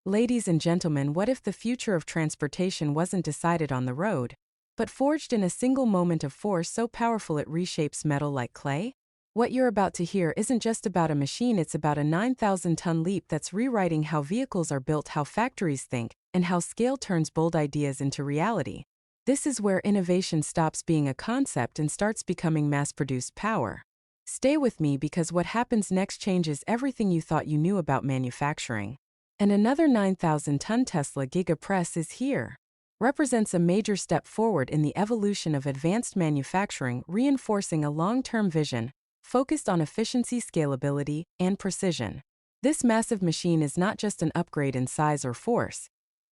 Ladies and gentlemen, what if the future of transportation wasn't decided on the road, but forged in a single moment of force so powerful it reshapes metal like clay? What you're about to hear isn't just about a machine, it's about a 9,000-ton leap that's rewriting how vehicles are built, how factories think, and how scale turns bold ideas into reality. This is where innovation stops being a concept and starts becoming mass-produced power. Stay with me because what happens next changes everything you thought you knew about manufacturing. And another 9,000-ton Tesla Giga Press is here. Represents a major step forward in the evolution of advanced manufacturing, reinforcing a long-term vision focused on efficiency, scalability, and precision. This massive machine is not just an upgrade in size or force.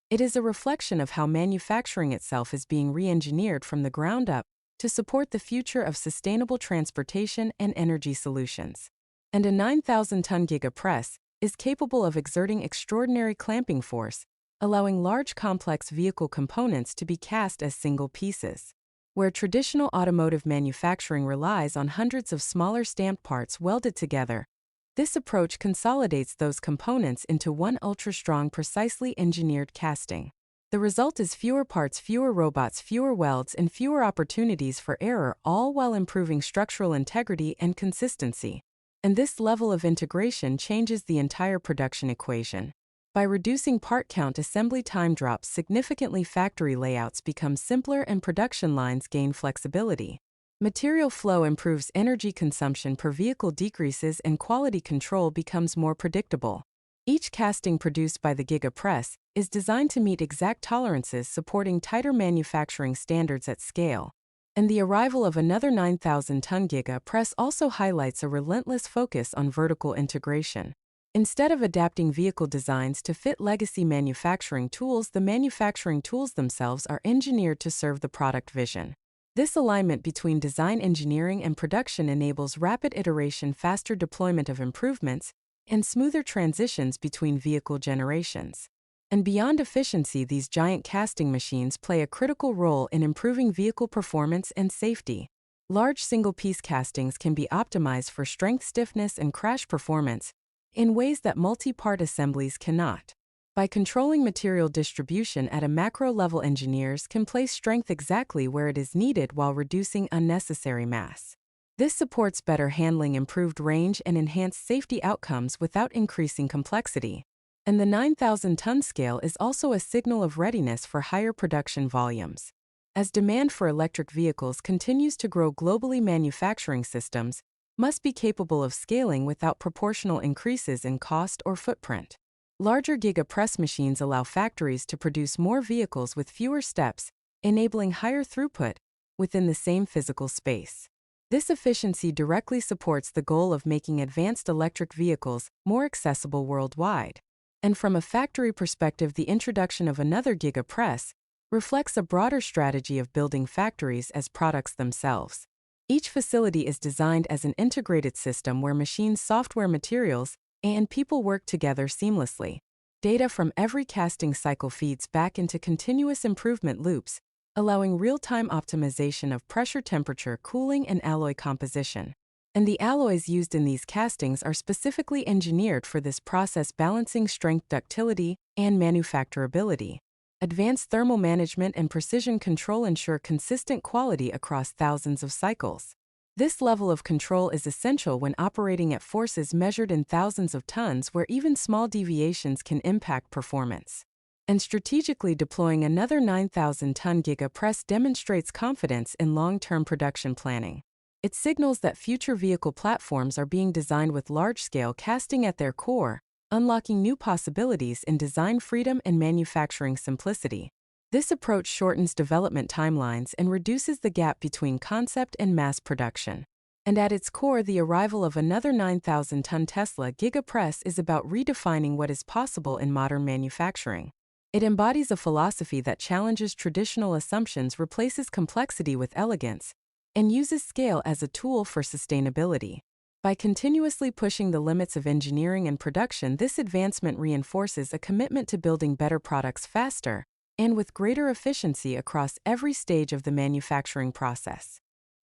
It is a reflection of how manufacturing itself is being re-engineered from the ground up to support the future of sustainable transportation and energy solutions. And a 9,000-ton Giga Press is capable of exerting extraordinary clamping force, allowing large complex vehicle components to be cast as single pieces. Where traditional automotive manufacturing relies on hundreds of smaller stamped parts welded together, this approach consolidates those components into one ultra-strong, precisely engineered casting. The result is fewer parts, fewer robots, fewer welds, and fewer opportunities for error, all while improving structural integrity and consistency. And this level of integration changes the entire production equation. By reducing part count, assembly time drops significantly, factory layouts become simpler, and production lines gain flexibility. Material flow improves, energy consumption per vehicle decreases, and quality control becomes more predictable. Each casting produced by the Giga Press is designed to meet exact tolerances, supporting tighter manufacturing standards at scale. And the arrival of another 9,000-ton Giga Press also highlights a relentless focus on vertical integration. Instead of adapting vehicle designs to fit legacy manufacturing tools, the manufacturing tools themselves are engineered to serve the product vision. This alignment between design engineering and production enables rapid iteration, faster deployment of improvements, and smoother transitions between vehicle generations. And beyond efficiency, these giant casting machines play a critical role in improving vehicle performance and safety. Large single-piece castings can be optimized for strength, stiffness, and crash performance in ways that multi-part assemblies cannot. By controlling material distribution at a macro level, engineers can place strength exactly where it is needed while reducing unnecessary mass. This supports better handling, improved range, and enhanced safety outcomes without increasing complexity. And the 9,000-ton scale is also a signal of readiness for higher production volumes. As demand for electric vehicles continues to grow globally, manufacturing systems must be capable of scaling without proportional increases in cost or footprint. Larger Giga Press machines allow factories to produce more vehicles with fewer steps, enabling higher throughput within the same physical space. This efficiency directly supports the goal of making advanced electric vehicles more accessible worldwide. And from a factory perspective, the introduction of another Giga Press reflects a broader strategy of building factories as products themselves. Each facility is designed as an integrated system where machines, software, materials, and people work together seamlessly. Data from every casting cycle feeds back into continuous improvement loops, allowing real-time optimization of pressure, temperature, cooling, and alloy composition. And the alloys used in these castings are specifically engineered for this process, balancing strength, ductility, and manufacturability. Advanced thermal management and precision control ensure consistent quality across thousands of cycles. This level of control is essential when operating at forces measured in thousands of tons, where even small deviations can impact performance. And strategically deploying another 9,000-ton Giga Press demonstrates confidence in long-term production planning. It signals that future vehicle platforms are being designed with large-scale casting at their core, unlocking new possibilities in design freedom and manufacturing simplicity. This approach shortens development timelines and reduces the gap between concept and mass production. And at its core, the arrival of another 9,000-ton Tesla Giga Press is about redefining what is possible in modern manufacturing. It embodies a philosophy that challenges traditional assumptions, replaces complexity with elegance, and uses scale as a tool for sustainability. By continuously pushing the limits of engineering and production, this advancement reinforces a commitment to building better products faster and with greater efficiency across every stage of the manufacturing process.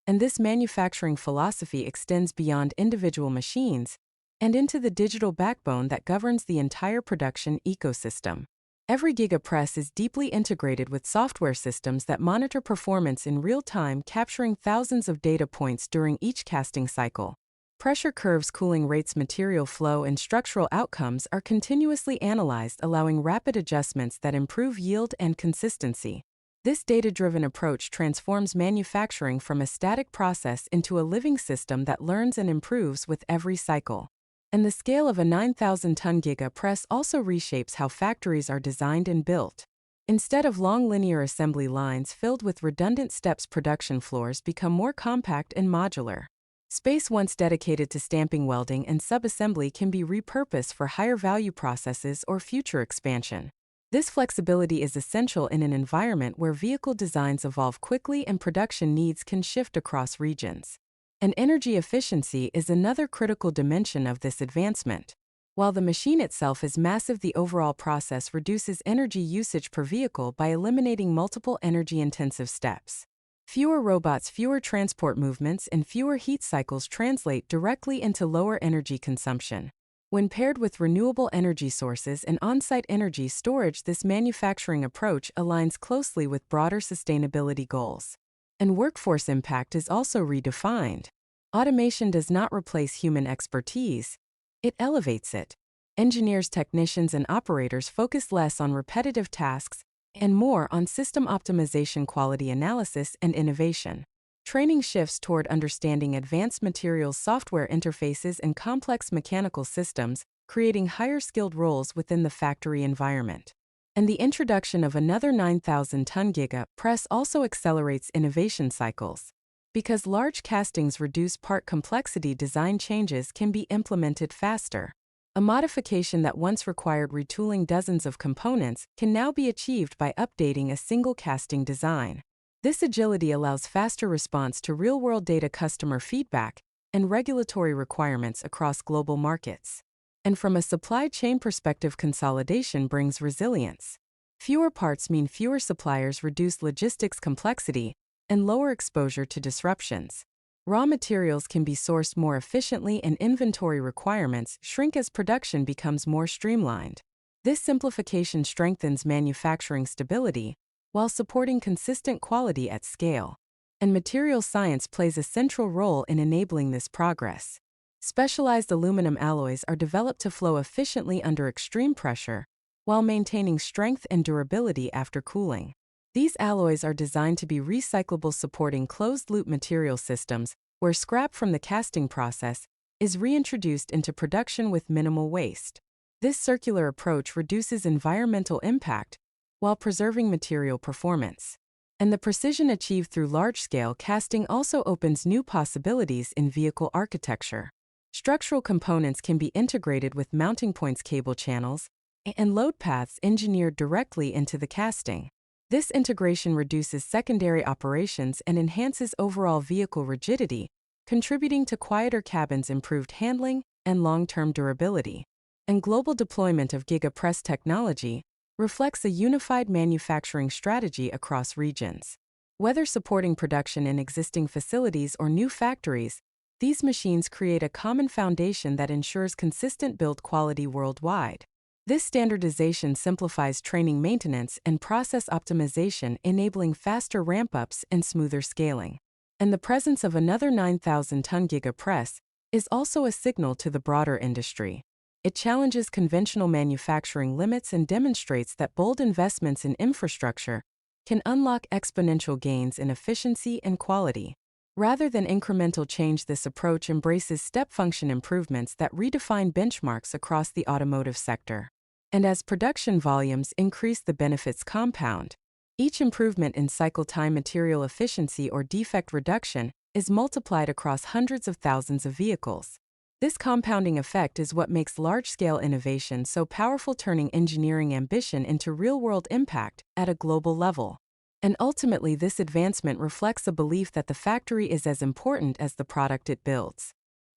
And this manufacturing philosophy extends beyond individual machines. and into the digital backbone that governs the entire production ecosystem. Every Giga Press is deeply integrated with software systems that monitor performance in real time, capturing thousands of data points during each casting cycle. Pressure curves, cooling rates, material flow, and structural outcomes are continuously analyzed, allowing rapid adjustments that improve yield and consistency. This data-driven approach transforms manufacturing from a static process into a living system that learns and improves with every cycle. And the scale of a 9,000-ton Giga Press also reshapes how factories are designed and built. Instead of long linear assembly lines filled with redundant steps, production floors become more compact and modular. Space once dedicated to stamping, welding, and subassembly can be repurposed for higher value processes or future expansion. This flexibility is essential in an environment where vehicle designs evolve quickly and production needs can shift across regions. And energy efficiency is another critical dimension of this advancement. While the machine itself is massive, the overall process reduces energy usage per vehicle by eliminating multiple energy-intensive steps. Fewer robots, fewer transport movements, and fewer heat cycles translate directly into lower energy consumption. When paired with renewable energy sources and on-site energy storage, this manufacturing approach aligns closely with broader sustainability goals. And workforce impact is also redefined. Automation does not replace human expertise, it elevates it. Engineers, technicians, and operators focus less on repetitive tasks and more on system optimization, quality analysis, and innovation. Training shifts toward understanding advanced materials, software interfaces, and complex mechanical systems, creating higher-skilled roles within the factory environment. And the introduction of another 9,000-ton Giga Press also accelerates innovation cycles. Because large castings reduce part complexity, design changes can be implemented faster. A modification that once required retooling dozens of components can now be achieved by updating a single casting design. This agility allows faster response to real-world data, customer feedback, and regulatory requirements across global markets. And from a supply chain perspective, consolidation brings resilience. Fewer parts mean fewer suppliers, reduce logistics complexity, and lower exposure to disruptions. Raw materials can be sourced more efficiently and inventory requirements shrink as production becomes more streamlined. This simplification strengthens manufacturing stability while supporting consistent quality at scale. And material science plays a central role in enabling this progress. Specialized aluminum alloys are developed to flow efficiently under extreme pressure while maintaining strength and durability after cooling. These alloys are designed to be recyclable, supporting closed-loop material systems where scrap from the casting process is reintroduced into production with minimal waste. This circular approach reduces environmental impact while preserving material performance. And the precision achieved through large-scale casting also opens new possibilities in vehicle architecture. Structural components can be integrated with mounting points, cable channels, and load paths engineered directly into the casting. This integration reduces secondary operations and enhances overall vehicle rigidity, contributing to quieter cabins, improved handling, and long-term durability. And global deployment of Giga Press technology reflects a unified manufacturing strategy across regions. Whether supporting production in existing facilities or new factories, these machines create a common foundation that ensures consistent build quality worldwide. This standardization simplifies training, maintenance, and process optimization, enabling faster ramp-ups and smoother scaling. And the presence of another 9,000-ton Giga Press is also a signal to the broader industry. It challenges conventional manufacturing limits and demonstrates that bold investments in infrastructure can unlock exponential gains in efficiency and quality. Rather than incremental change, this approach embraces step function improvements that redefine benchmarks across the automotive sector. And as production volumes increase, the benefits compound. Each improvement in cycle time, material efficiency, or defect reduction is multiplied across hundreds of thousands of vehicles. This compounding effect is what makes large-scale innovation so powerful, turning engineering ambition into real-world impact at a global level. And ultimately, this advancement reflects a belief that the factory is as important as the product it builds.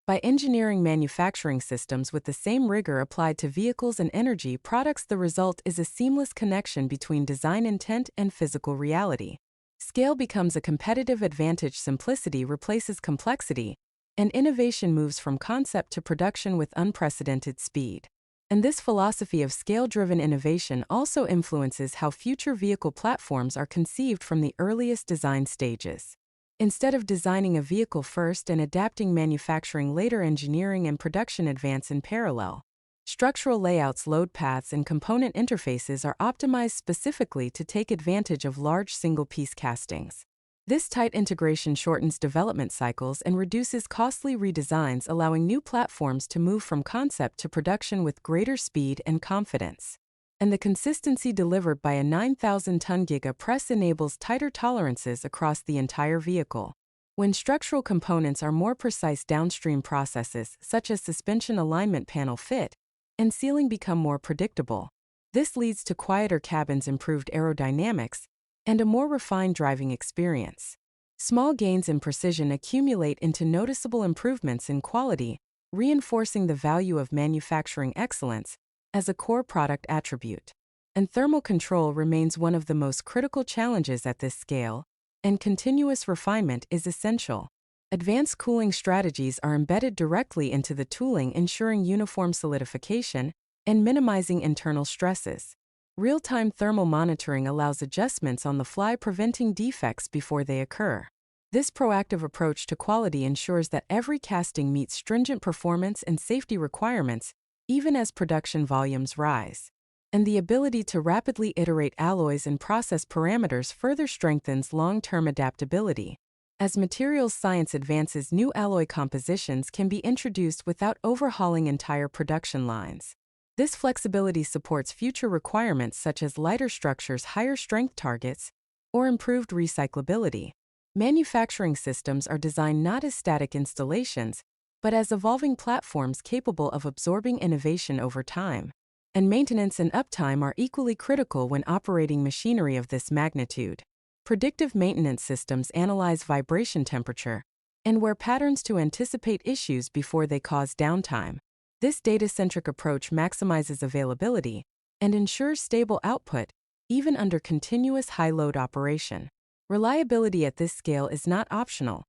By engineering manufacturing systems with the same rigor applied to vehicles and energy products, the result is a seamless connection between design intent and physical reality. Scale becomes a competitive advantage, simplicity replaces complexity, and innovation moves from concept to production with unprecedented speed. And this philosophy of scale-driven innovation also influences how future vehicle platforms are conceived from the earliest design stages. Instead of designing a vehicle first and adapting manufacturing later, engineering and production advance in parallel. Structural layouts, load paths, and component interfaces are optimized specifically to take advantage of large single-piece castings. This tight integration shortens development cycles and reduces costly redesigns, allowing new platforms to move from concept to production with greater speed and confidence. And the consistency delivered by a 9,000-ton Giga Press enables tighter tolerances across the entire vehicle. When structural components are more precise, downstream processes, such as suspension alignment, panel fit, and sealing, become more predictable. This leads to quieter cabins, improved aerodynamics, and a more refined driving experience. Small gains in precision accumulate into noticeable improvements in quality, reinforcing the value of manufacturing excellence as a core product attribute. And thermal control remains one of the most critical challenges at this scale, and continuous refinement is essential. Advanced cooling strategies are embedded directly into the tooling, ensuring uniform solidification and minimizing internal stresses. Real-time thermal monitoring allows adjustments on the fly, preventing defects before they occur. This proactive approach to quality ensures that every casting meets stringent performance and safety requirements, even as production volumes rise. And the ability to rapidly iterate alloys and process parameters further strengthens long-term adaptability. As materials science advances, new alloy compositions can be introduced without overhauling entire production lines. This flexibility supports future requirements such as lighter structures, higher strength targets, or improved recyclability. Manufacturing systems are designed not as static installations, but as evolving platforms capable of absorbing innovation over time. And maintenance and uptime are equally critical when operating machinery of this magnitude. Predictive maintenance systems analyze vibration temperature and wear patterns to anticipate issues before they cause downtime. This data-centric approach maximizes availability and ensures stable output, even under continuous high-load operation. Reliability at this scale is not optional.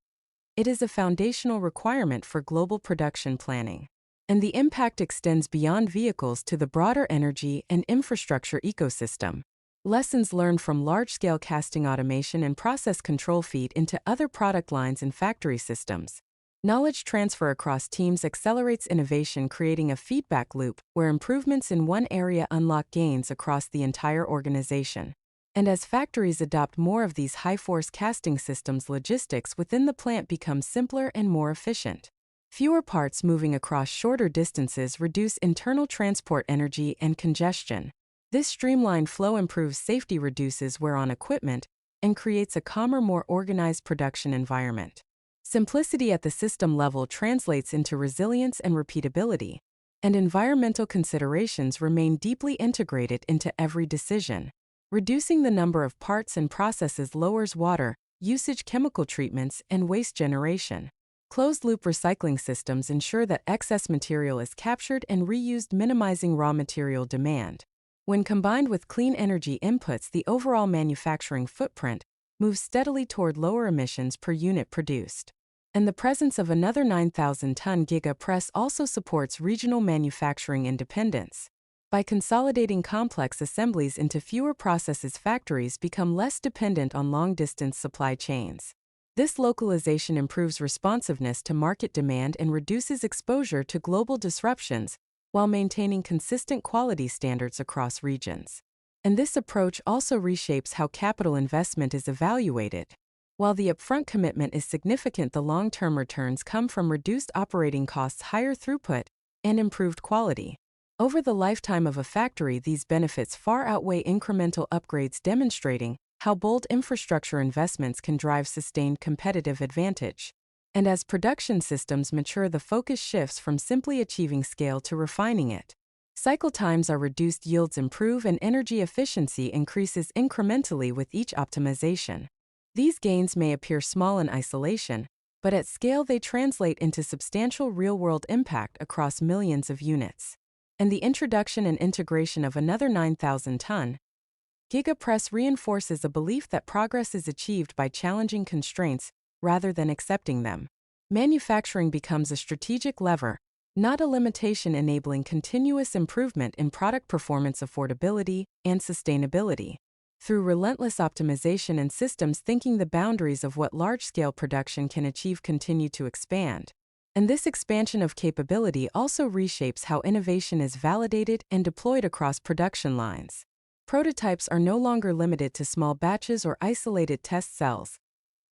It is a foundational requirement for global production planning. And the impact extends beyond vehicles to the broader energy and infrastructure ecosystem. Lessons learned from large-scale casting automation and process control feed into other product lines and factory systems. Knowledge transfer across teams accelerates innovation, creating a feedback loop where improvements in one area unlock gains across the entire organization. And as factories adopt more of these high-force casting systems, logistics within the plant becomes simpler and more efficient. Fewer parts moving across shorter distances reduce internal transport energy and congestion. This streamlined flow improves safety, reduces wear on equipment, and creates a calmer, more organized production environment. Simplicity at the system level translates into resilience and repeatability, and environmental considerations remain deeply integrated into every decision. Reducing the number of parts and processes lowers water usage, chemical treatments, and waste generation. Closed-loop recycling systems ensure that excess material is captured and reused, minimizing raw material demand. When combined with clean energy inputs, the overall manufacturing footprint moves steadily toward lower emissions per unit produced. And the presence of another 9,000-ton Giga Press also supports regional manufacturing independence. By consolidating complex assemblies into fewer processes, factories become less dependent on long-distance supply chains. This localization improves responsiveness to market demand and reduces exposure to global disruptions, while maintaining consistent quality standards across regions. And this approach also reshapes how capital investment is evaluated. While the upfront commitment is significant, the long-term returns come from reduced operating costs, higher throughput, and improved quality. Over the lifetime of a factory, these benefits far outweigh incremental upgrades, demonstrating how bold infrastructure investments can drive sustained competitive advantage. And as production systems mature, the focus shifts from simply achieving scale to refining it. Cycle times are reduced, yields improve, and energy efficiency increases incrementally with each optimization. These gains may appear small in isolation, but at scale they translate into substantial real-world impact across millions of units. And the introduction and integration of another 9,000-ton Giga Press reinforces a belief that progress is achieved by challenging constraints rather than accepting them. Manufacturing becomes a strategic lever, not a limitation, enabling continuous improvement in product performance, affordability, and sustainability. Through relentless optimization and systems thinking, the boundaries of what large-scale production can achieve continue to expand. And this expansion of capability also reshapes how innovation is validated and deployed across production lines. Prototypes are no longer limited to small batches or isolated test cells.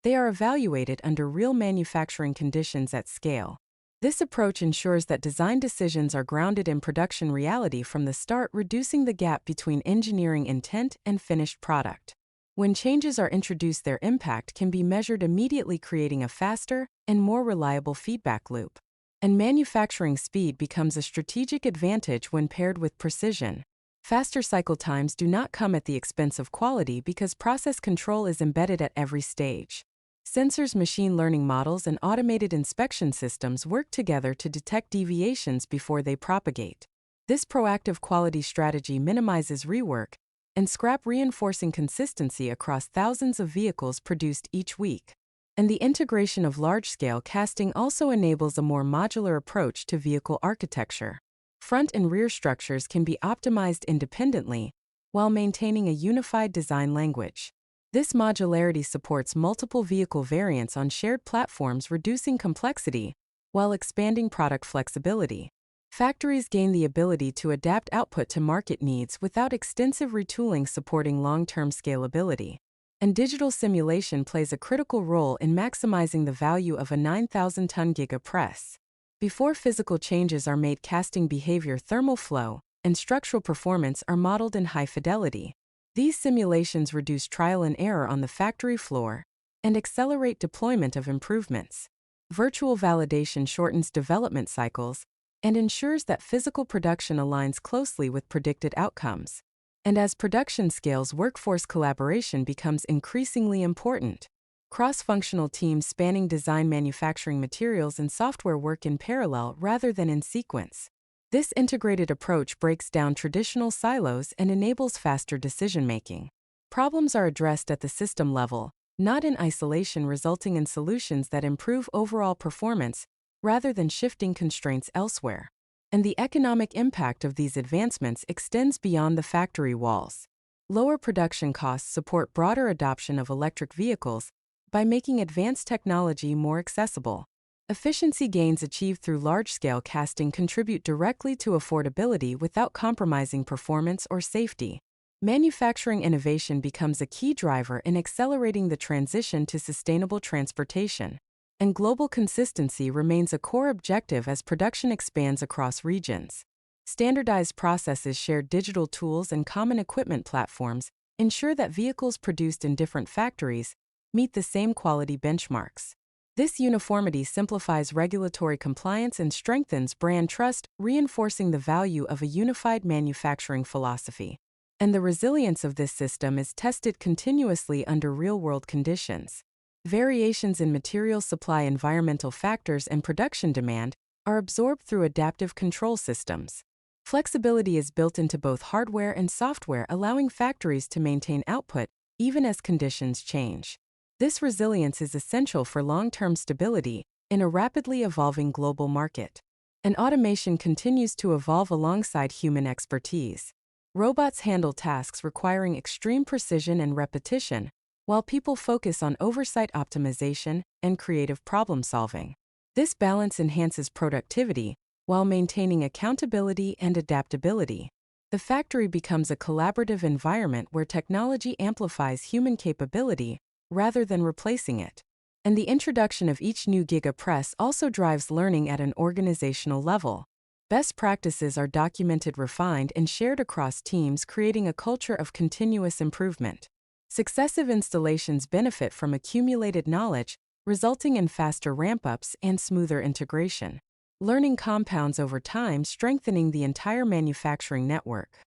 They are evaluated under real manufacturing conditions at scale. This approach ensures that design decisions are grounded in production reality from the start, reducing the gap between engineering intent and finished product. When changes are introduced, their impact can be measured immediately, creating a faster and more reliable feedback loop. And manufacturing speed becomes a strategic advantage when paired with precision. Faster cycle times do not come at the expense of quality because process control is embedded at every stage. Sensors, machine learning models, and automated inspection systems work together to detect deviations before they propagate. This proactive quality strategy minimizes rework and scrap, reinforcing consistency across thousands of vehicles produced each week. And the integration of large-scale casting also enables a more modular approach to vehicle architecture. Front and rear structures can be optimized independently while maintaining a unified design language. This modularity supports multiple vehicle variants on shared platforms, reducing complexity while expanding product flexibility. Factories gain the ability to adapt output to market needs without extensive retooling, supporting long-term scalability. And digital simulation plays a critical role in maximizing the value of a 9,000-ton Giga Press. Before physical changes are made, casting behavior, thermal flow, and structural performance are modeled in high fidelity. These simulations reduce trial and error on the factory floor and accelerate deployment of improvements. Virtual validation shortens development cycles and ensures that physical production aligns closely with predicted outcomes. And as production scales, workforce collaboration becomes increasingly important. Cross-functional teams spanning design, manufacturing, materials, and software work in parallel rather than in sequence. This integrated approach breaks down traditional silos and enables faster decision-making. Problems are addressed at the system level, not in isolation, resulting in solutions that improve overall performance rather than shifting constraints elsewhere. And the economic impact of these advancements extends beyond the factory walls. Lower production costs support broader adoption of electric vehicles by making advanced technology more accessible. Efficiency gains achieved through large-scale casting contribute directly to affordability without compromising performance or safety. Manufacturing innovation becomes a key driver in accelerating the transition to sustainable transportation. And global consistency remains a core objective as production expands across regions. Standardized processes, shared digital tools, and common equipment platforms ensure that vehicles produced in different factories meet the same quality benchmarks. This uniformity simplifies regulatory compliance and strengthens brand trust, reinforcing the value of a unified manufacturing philosophy. And the resilience of this system is tested continuously under real-world conditions. Variations in material supply, environmental factors, and production demand are absorbed through adaptive control systems. Flexibility is built into both hardware and software, allowing factories to maintain output even as conditions change. This resilience is essential for long-term stability in a rapidly evolving global market. And automation continues to evolve alongside human expertise. Robots handle tasks requiring extreme precision and repetition, while people focus on oversight, optimization, and creative problem-solving. This balance enhances productivity while maintaining accountability and adaptability. The factory becomes a collaborative environment where technology amplifies human capability rather than replacing it. And the introduction of each new Giga Press also drives learning at an organizational level. Best practices are documented, refined, and shared across teams, creating a culture of continuous improvement. Successive installations benefit from accumulated knowledge, resulting in faster ramp-ups and smoother integration. Learning compounds over time, strengthening the entire manufacturing network.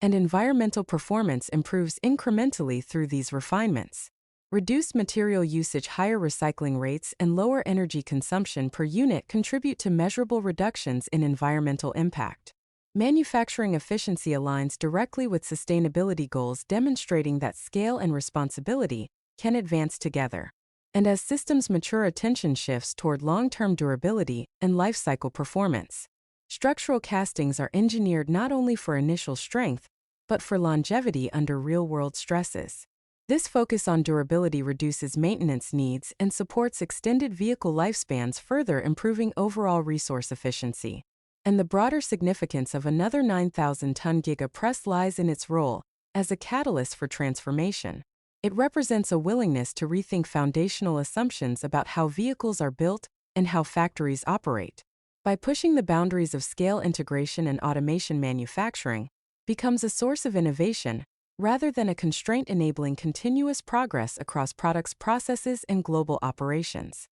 And environmental performance improves incrementally through these refinements. Reduced material usage, higher recycling rates, and lower energy consumption per unit contribute to measurable reductions in environmental impact. Manufacturing efficiency aligns directly with sustainability goals, demonstrating that scale and responsibility can advance together. And as systems mature, attention shifts toward long-term durability and life cycle performance. Structural castings are engineered not only for initial strength, but for longevity under real-world stresses. This focus on durability reduces maintenance needs and supports extended vehicle lifespans, further improving overall resource efficiency. And the broader significance of another 9,000-ton Giga Press lies in its role as a catalyst for transformation. It represents a willingness to rethink foundational assumptions about how vehicles are built and how factories operate. By pushing the boundaries of scale, integration and automation, manufacturing becomes a source of innovation rather than a constraint, enabling continuous progress across products, processes, and global operations.